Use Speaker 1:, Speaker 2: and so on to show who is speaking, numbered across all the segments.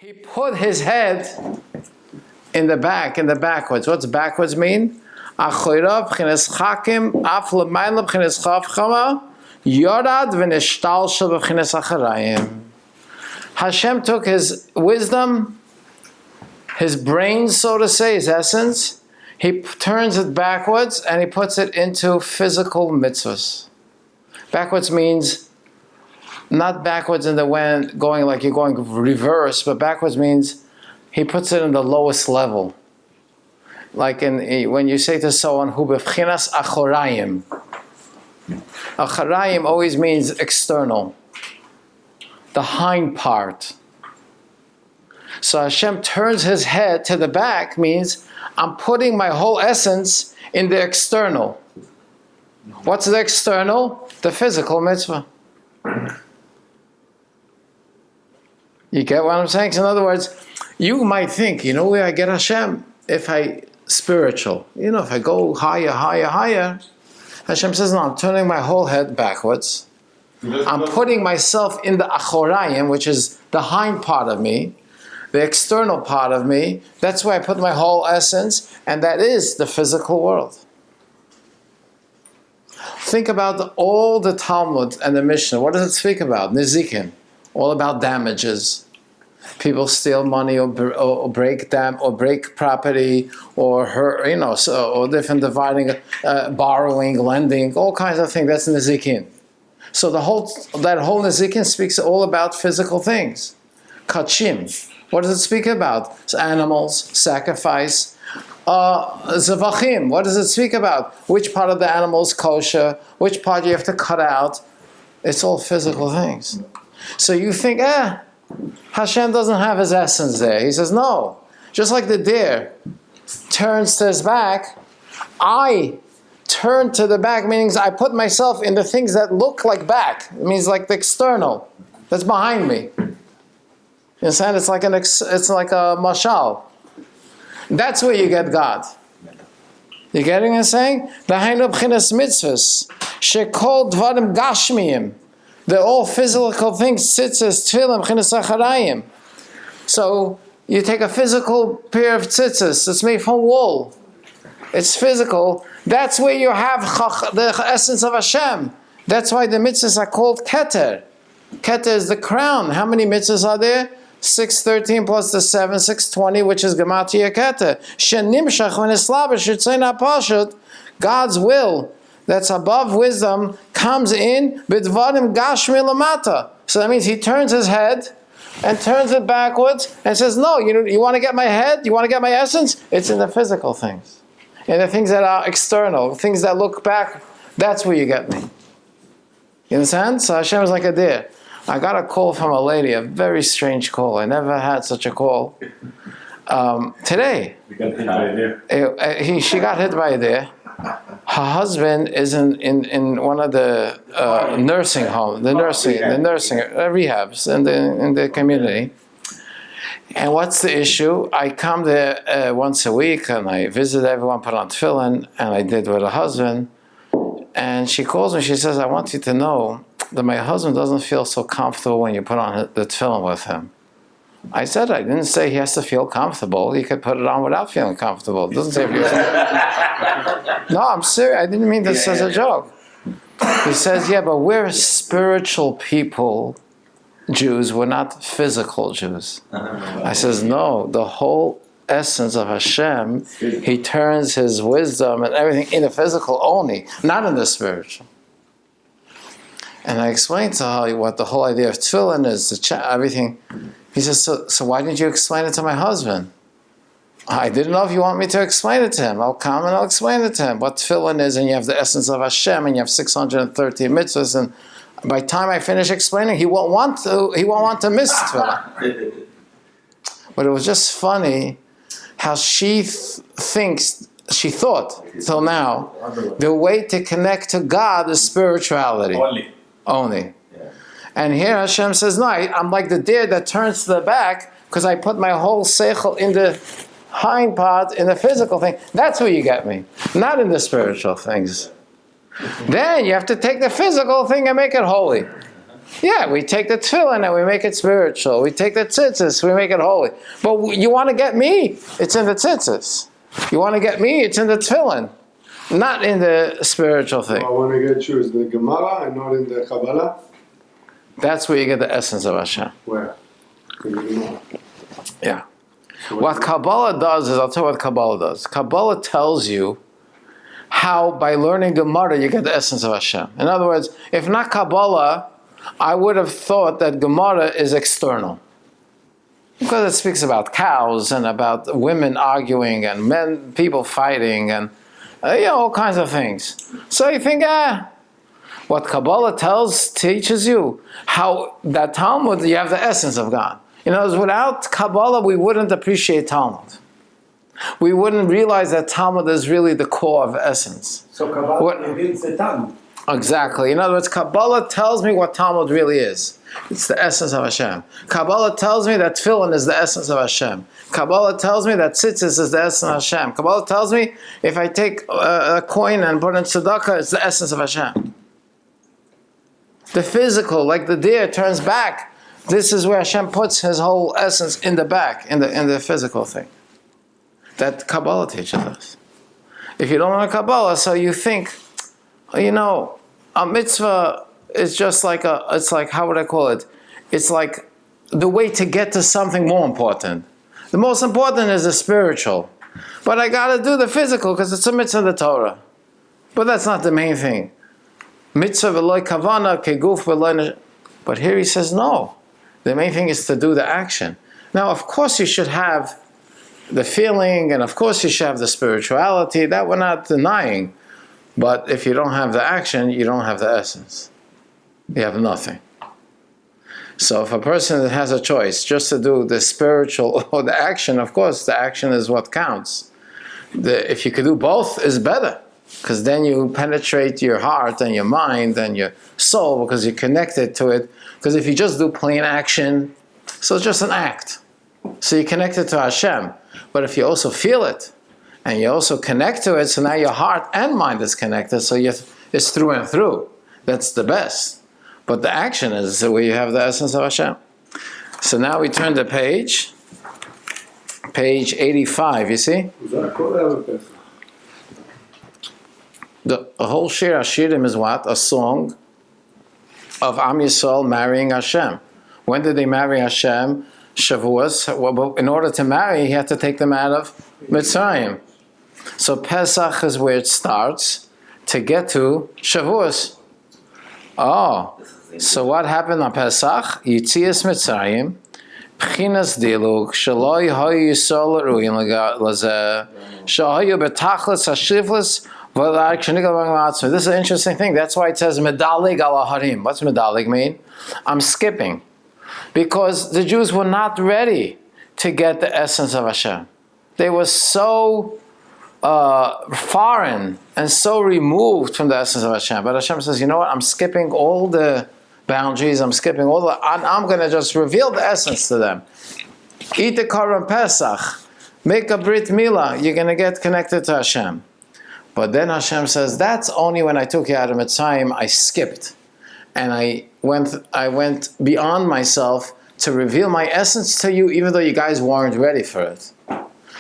Speaker 1: He put his head in the back, in the backwards. What's backwards mean? Achoirav b'chines chakim af l'mayla b'chines chavchama yorad v'nishtalshel b'chines acharayim. Hashem took his wisdom, his brain, so to say, his essence, he turns it backwards and he puts it into physical mitzvahs. Backwards means not backwards in the when going like you're going reverse, but backwards means he puts it in the lowest level. Like when you say to someone who b'chinas achorayim. Acharayim always means external, the hind part. So Hashem turns his head to the back means I'm putting my whole essence in the external. What's the external? The physical mitzvah. You get what I'm saying? So in other words, you might think, you know where I get Hashem? If I spiritual. If I go higher, higher, higher, Hashem says, no, I'm turning my whole head backwards. I'm putting myself in the achorayim, which is the hind part of me, the external part of me. That's where I put my whole essence, and that is the physical world. Think about all the Talmud and the Mishnah. What does it speak about? Nizikin. All about damages. People steal money or break property or hurt, or different dividing, borrowing, lending, all kinds of things. That's Nizikin. So that whole Nizikin speaks all about physical things. Kachim. What does it speak about? It's animals, sacrifice. Zavachim. What does it speak about? Which part of the animal is kosher? Which part you have to cut out? It's all physical things. So you think, Hashem doesn't have his essence there. He says, no. Just like the deer turns to his back, I turn to the back, meaning I put myself in the things that look like back. It means like the external. That's behind me. You understand? It's like a mashal. That's where you get God. You getting what I'm saying? V'hainu b'chinas mitzvahs shekol dvarim gashmiyim. They're all physical things. Tzitzis, tefillin, b'chinas acharayim. So you take a physical pair of tzitzis. It's made from wool. It's physical. That's where you have the essence of Hashem. That's why the mitzvahs are called keter. Keter is the crown. How many mitzvahs are there? 613 plus the 7, 620, which is Gematria Keter. Shenimshach v'nislabash yitzayna pashut. God's will that's above wisdom comes in b'dvarim gashmi lamata. So that means he turns his head and turns it backwards and says, no, you want to get my head? You want to get my essence? It's in the physical things. In the things that are external, things that look back, that's where you get me. You understand? So Hashem is like a deer. I got a call from a lady, a very strange call. I never had such a call. Today. You got hit by a deer? She got hit by a deer. Her husband is in one of the nursing homes, the nursing rehabs in the community. And what's the issue? I come there once a week and I visit everyone, put on tefillin, and I did with her husband. And she calls me, she says, I want you to know that my husband doesn't feel so comfortable when you put on the tefillin with him. I said, I didn't say he has to feel comfortable. He could put it on without feeling comfortable. It doesn't say if you're... No, I'm serious. I didn't mean this as a joke. He says, yeah, but we're spiritual people, Jews. We're not physical Jews. I says, no, the whole essence of Hashem, he turns his wisdom and everything in the physical only, not in the spiritual. And I explained to her what the whole idea of tefillin is, everything. He says, so why didn't you explain it to my husband? I didn't know if you want me to explain it to him. I'll come and I'll explain it to him. What tefillin is, and you have the essence of Hashem, and you have 613 mitzvahs, and by the time I finish explaining, he won't want to miss tefillin. But it was just funny how she thought till now, the way to connect to God is spirituality. Only. And here Hashem says, no, I'm like the deer that turns to the back because I put my whole seichel in the hind part, in the physical thing. That's where you get me, not in the spiritual things. Then you have to take the physical thing and make it holy. Yeah, we take the tefillin and we make it spiritual. We take the tzitzis, we make it holy. But you want to get me, it's in the tzitzis. You want to get me, it's in the tefillin. Not in the spiritual thing.
Speaker 2: I want to get you is the Gemara and not in the Kabbalah?
Speaker 1: That's where you get the essence of Hashem.
Speaker 2: Where? In the Gemara.
Speaker 1: Yeah. What Kabbalah does is, I'll tell you what Kabbalah does. Kabbalah tells you how by learning Gemara you get the essence of Hashem. In other words, if not Kabbalah, I would have thought that Gemara is external. Because it speaks about cows and about women arguing and people fighting and all kinds of things. So you think, what Kabbalah teaches you, how that Talmud, you have the essence of God. In other words, without Kabbalah, we wouldn't appreciate Talmud. We wouldn't realize that Talmud is really the core of essence.
Speaker 3: So Kabbalah reveals the Talmud.
Speaker 1: Exactly. In other words, Kabbalah tells me what Talmud really is. It's the essence of Hashem. Kabbalah tells me that tefillin is the essence of Hashem. Kabbalah tells me that tzitzis is the essence of Hashem. Kabbalah tells me if I take a coin and put it in tzedakah, it's the essence of Hashem. The physical, like the deer turns back, this is where Hashem puts His whole essence in the back, in the physical thing. That Kabbalah teaches us. If you don't learn Kabbalah, so you think, a mitzvah is just like how would I call it? It's like the way to get to something more important. The most important is the spiritual. But I got to do the physical because it's a mitzvah of the Torah. But that's not the main thing. Mitzvah v'loy kavana, keguf v'loy. But here he says no. The main thing is to do the action. Now, of course, you should have the feeling, and of course, you should have the spirituality. That we're not denying. But if you don't have the action, you don't have the essence. You have nothing. So if a person has a choice just to do the spiritual or the action, of course, the action is what counts. If you could do both, is better. Because then you penetrate your heart and your mind and your soul because you're connected to it. Because if you just do plain action, so it's just an act. So you're connected to Hashem. But if you also feel it, and you also connect to it, so now your heart and mind is connected, so it's through and through. That's the best. But the action is where you have the essence of Hashem. So now we turn the page 85, you see? The whole Shir Hashirim is what? A song of Am Yisrael marrying Hashem. When did they marry Hashem? Shavuos. Well, in order to marry, he had to take them out of Mitzrayim. So Pesach is where it starts to get to Shavuos. Oh, so what happened on Pesach? Yitzias Mitzrayim, Pchinas Dilug, Shaloi Hoy Yisrael Ruin Lazeh, Shahoyu Betachlis Hashivlis. This is an interesting thing. That's why it says Medalig ala Harim. What's Medalig mean? I'm skipping. Because the Jews were not ready to get the essence of Hashem. They were so foreign and so removed from the essence of Hashem. But Hashem says, you know what? I'm skipping all the boundaries. I'm going to just reveal the essence to them. Eat the Korban Pesach. Make a Brit Milah. You're going to get connected to Hashem. But then Hashem says, that's only when I took you out of Mitzrayim, I skipped. And I went beyond myself to reveal my essence to you, even though you guys weren't ready for it.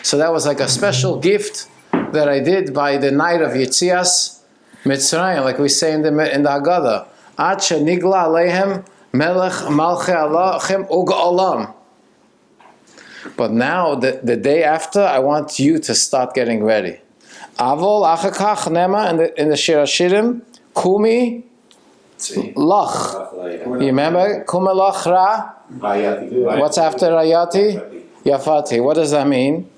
Speaker 1: So that was like a special gift that I did by the night of Yitzias Mitzrayim, like we say in the Haggadah. Ad shenigla alehem melech malchei alachem u'ga'olam. But now, the day after, I want you to start getting ready. Avol achakach nema in the Shir Hashirim, kumi lach. You remember? Kumi lach ra? What's after rayati? Yafati. What does that mean?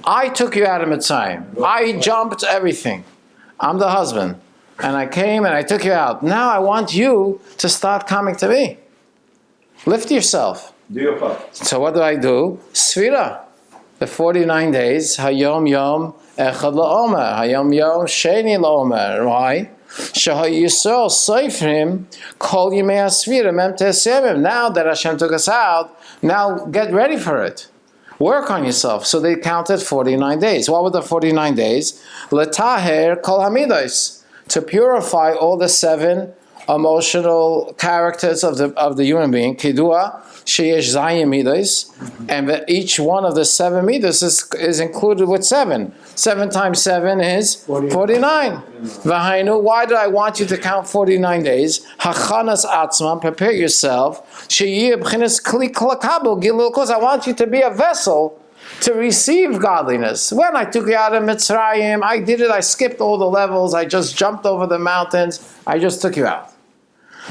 Speaker 1: I took you out of Mitzrayim. I jumped everything. I'm the husband. And I came and I took you out. Now I want you to start coming to me. Lift yourself.
Speaker 3: Do your part.
Speaker 1: So what do I do? Sfira. The 49 days. Hayom yom echad la'omer. Hayom yom sheni la'omer. Why? Shahai Yisrael Seifrim Kol Yimei HaSfira Mem Tesevim. Now that Hashem took us out, now get ready for it. Work on yourself. So they counted 49 days. What were the 49 days? Letaher Kol Hamidos. To purify all the 7 emotional characters of the human being. Kidua sheyesh zayin midos, and that each one of the 7 midos is included with 7. 7 times 7 is 49. V'hainu, why do I want you to count 49 days? Hachanas atzman, prepare yourself. Sheyeh b'chinas kli klakabel gilul, because I want you to be a vessel to receive godliness. When I took you out of Mitzrayim, I did it, I skipped all the levels, I just jumped over the mountains, I just took you out.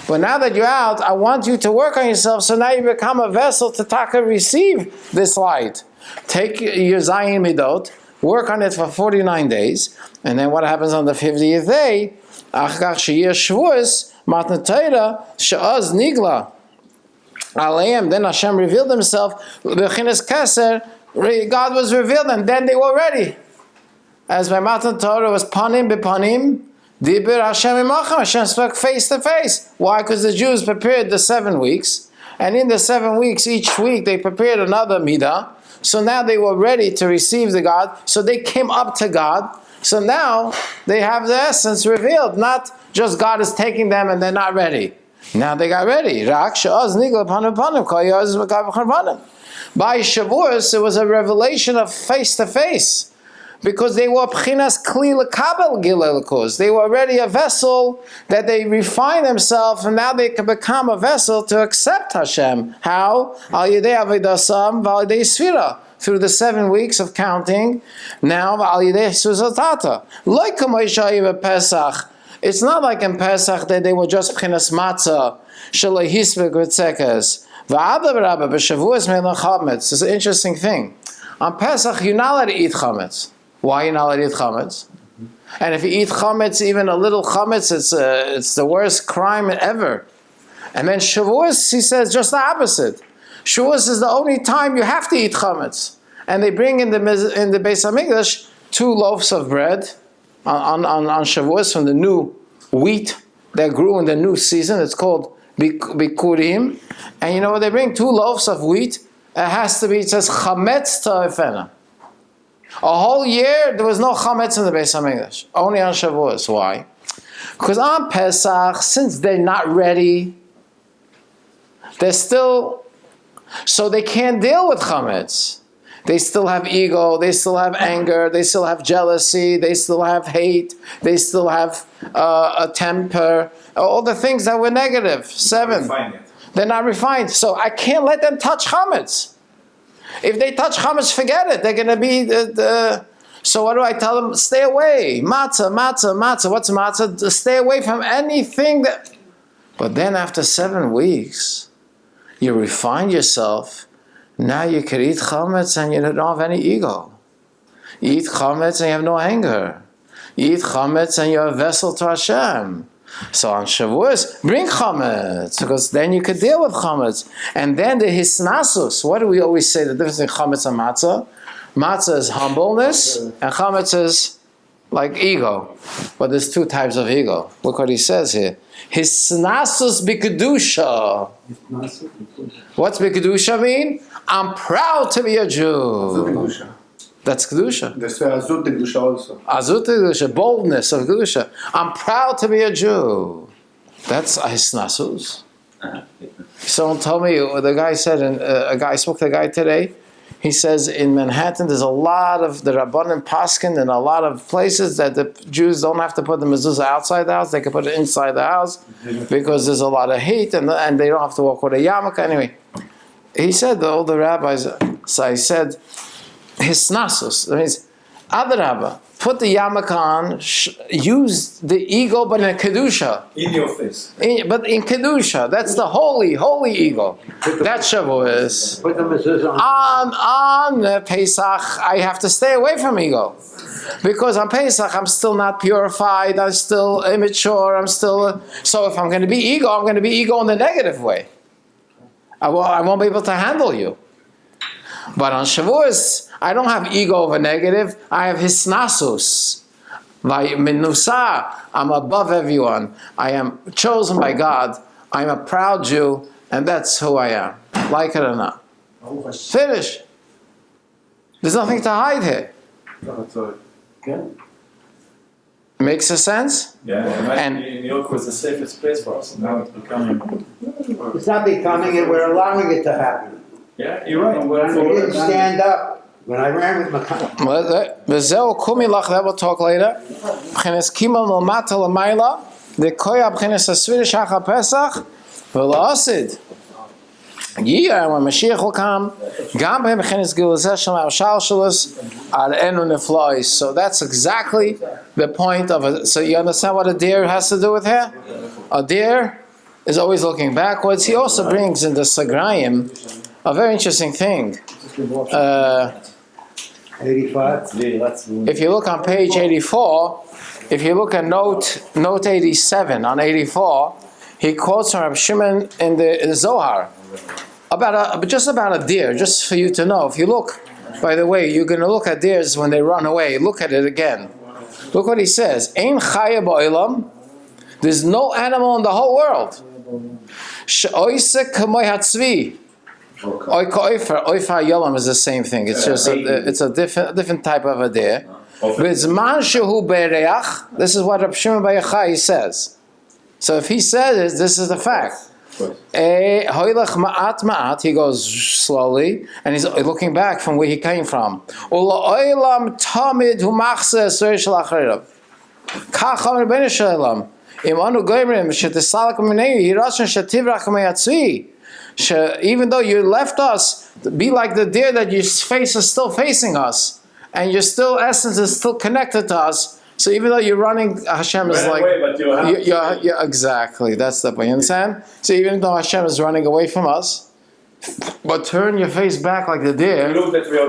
Speaker 1: But now that you're out, I want you to work on yourself, so now you become a vessel to receive this light. Take your Zayin Midot, work on it for 49 days, and then what happens on the 50th day? Achkach Sheyeh Shavuos, Matan Torah, She'az Nigla. Aleim, then Hashem revealed himself, B'chinas Keser, God was revealed, and then they were ready. As by Matan Torah was panim b'panim, dibir Hashem imachem, Hashem spoke face to face. Why? Because the Jews prepared the 7 weeks, and in the 7 weeks, each week they prepared another midah. So now they were ready to receive the God. So they came up to God. So now they have the essence revealed. Not just God is taking them and they're not ready. Now they got ready. By Shavuos, it was a revelation of face to face, because they were pchinas kli lekabel gilelukos. They were already a vessel that they refined themselves, and now they can become a vessel to accept Hashem. How? Al yedei avidasam v'al yedei sfira, through the 7 weeks of counting. Now al yedei suzatata. Like Pesach. It's not like in Pesach that they were just pchinas matzah shalei hisbek v'tzekes. It's an interesting thing. On Pesach, you're not allowed to eat chametz. Why are you not allowed to eat chametz? And if you eat chametz, even a little chametz, it's the worst crime ever. And then Shavuos, he says just the opposite. Shavuos is the only time you have to eat chametz. And they bring in the Beis Hamikdash 2 loaves of bread on Shavuos from the new wheat that grew in the new season. It's called Bikurim. And you know what they bring? 2 loaves of wheat. It says chametz ta'efena. A whole year, there was no chametz in the Beis Hamikdash. Only on Shavuos. Why? Because on Pesach, since they're not ready, they're still, so they can't deal with chametz. They still have ego, they still have anger, they still have jealousy, they still have hate, they still have a temper, all the things that were negative. 7. They're not refined. So I can't let them touch chametz. If they touch chametz, forget it. They're going to be so what do I tell them? Stay away. Matzah, matzah, matzah. What's matzah? Stay away from anything that... But then after 7 weeks, you refine yourself. Now you can eat chametz and you don't have any ego. You eat chametz and you have no anger. You eat chametz and you're a vessel to Hashem. So on Shavuos, bring chametz, because then you could deal with chametz. And then the hisnasus. What do we always say the difference between chametz and matzah? Matzah is humbleness, and chametz is like ego. But there's 2 types of ego. Look what he says here. Hisnasus b'kedusha. What's b'kedusha mean? I'm proud to be a Jew. That's Kedusha.
Speaker 2: There's Azut de Kedusha also.
Speaker 1: Azut de Kedusha, boldness of Kedusha. I'm proud to be a Jew. That's Hisnasus. Someone told me, the guy said, a guy spoke to a guy today, he says in Manhattan there's a lot of the Rabbanim Paskin in a lot of places that the Jews don't have to put the mezuzah outside the house, they can put it inside the house because there's a lot of heat and they don't have to walk with a yarmulke. Anyway, he said, all the rabbis, so he said, Hisnasus, that means, Adarabba, put the yarmulke on, use the ego, but in Kedusha.
Speaker 3: In your face.
Speaker 1: But in Kedusha, that's the holy ego. That's Shavuos.
Speaker 4: Put the mezuzah
Speaker 1: On Pesach, I have to stay away from ego. Because on Pesach, I'm still not purified, I'm still immature, so if I'm going to be ego, I'm going to be ego in the negative way. I won't be able to handle you. But on Shavuos, I don't have ego over negative. I have hisnasus. Minusa. I'm above everyone. I am chosen by God. I'm a proud Jew, and that's who I am. Like it or not. Finish. There's nothing to hide here. Makes a sense?
Speaker 3: Yeah,
Speaker 1: And-
Speaker 3: New York was the safest place for us. Now it's becoming.
Speaker 4: It's not becoming it, we're allowing it to happen.
Speaker 3: Yeah, you're right.
Speaker 4: We didn't stand up. When I ran with McConnell.
Speaker 1: וזהו קומי לך, that we'll talk later. מבחינת קימל מלמטה למעלה, דקויה מבחינת הספירה אחר פסח, ולא עשיד. יהיה, when Mashiach will come, גם מבחינת גילוזה של המשל שלוס, על אינו נפלויס. So that's exactly the point of it. So you understand what a deer has to do with here? A deer is always looking backwards. He also brings in the Sagrayim a very interesting thing.
Speaker 4: 85.
Speaker 1: If you look on page 84, if you look at note 87 on 84, he quotes from Rabbi Shimon in the Zohar just about a deer, just for you to know. If you look, by the way, you're going to look at deers when they run away. Look at it again. Look what he says. Ein chaya ba'olam. There's no animal in the whole world. She'oisek kamoy hatzvi. Oifa yolam is the same thing. It's just it's a different type of a deer. V'zman shehu bereach. This is what Rabbi Shimon Bar Yochai says. So if he says it, this is the fact. Hoylech ma'at ma'at. He goes slowly, and he's looking back from where he came from. Ula'olam tamid hu machzeh esrei shel acharav. Kach amar b'nei shalom. Im anu goyimrim shetesalak minei hirashan shetivrach meyatzvi. Even though you left us, be like the deer that your face is still facing us, and your still essence is still connected to us. So even though you're running, Hashem is like, yeah, exactly. That's the point. You understand? So even though Hashem is running away from us, but turn your face back like the deer,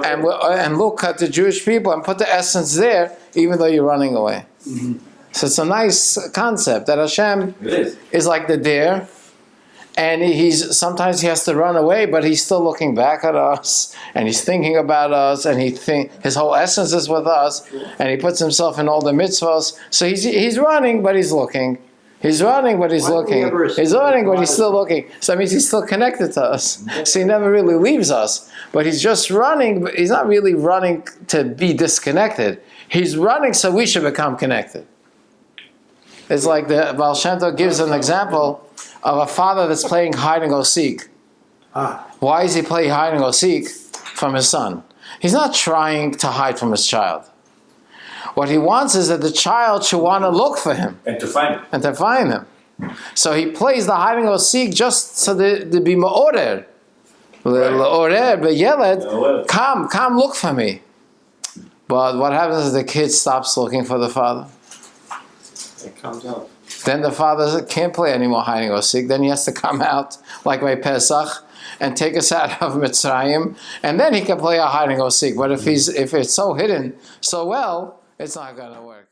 Speaker 1: and look at the Jewish people and put the essence there, even though you're running away. Mm-hmm. So it's a nice concept that Hashem is like the deer. And sometimes he has to run away, but he's still looking back at us, and he's thinking about us, and his whole essence is with us, and he puts himself in all the mitzvahs. So he's running, but he's looking. He's running, but he's looking. He's running, but he's still looking. So that means he's still connected to us. So he never really leaves us. But he's just running, but he's not really running to be disconnected. He's running so we should become connected. It's like the Baal Shem Tov gives an example of a father that's playing hide and go seek. Why is he playing hide and go seek from his son? He's not trying to hide from his child. What he wants is that the child should want to look for him.
Speaker 3: And to find him.
Speaker 1: So he plays the hide and go seek just so to be ma'orer. L'orer, b'yeled, come look for me. But what happens is the kid stops looking for the father.
Speaker 2: It comes out.
Speaker 1: Then the father can't play any more hide and go seek. Then he has to come out, like by Pesach, and take us out of Mitzrayim, and then he can play a hide and go seek. But if it's so hidden so well, it's not going to work.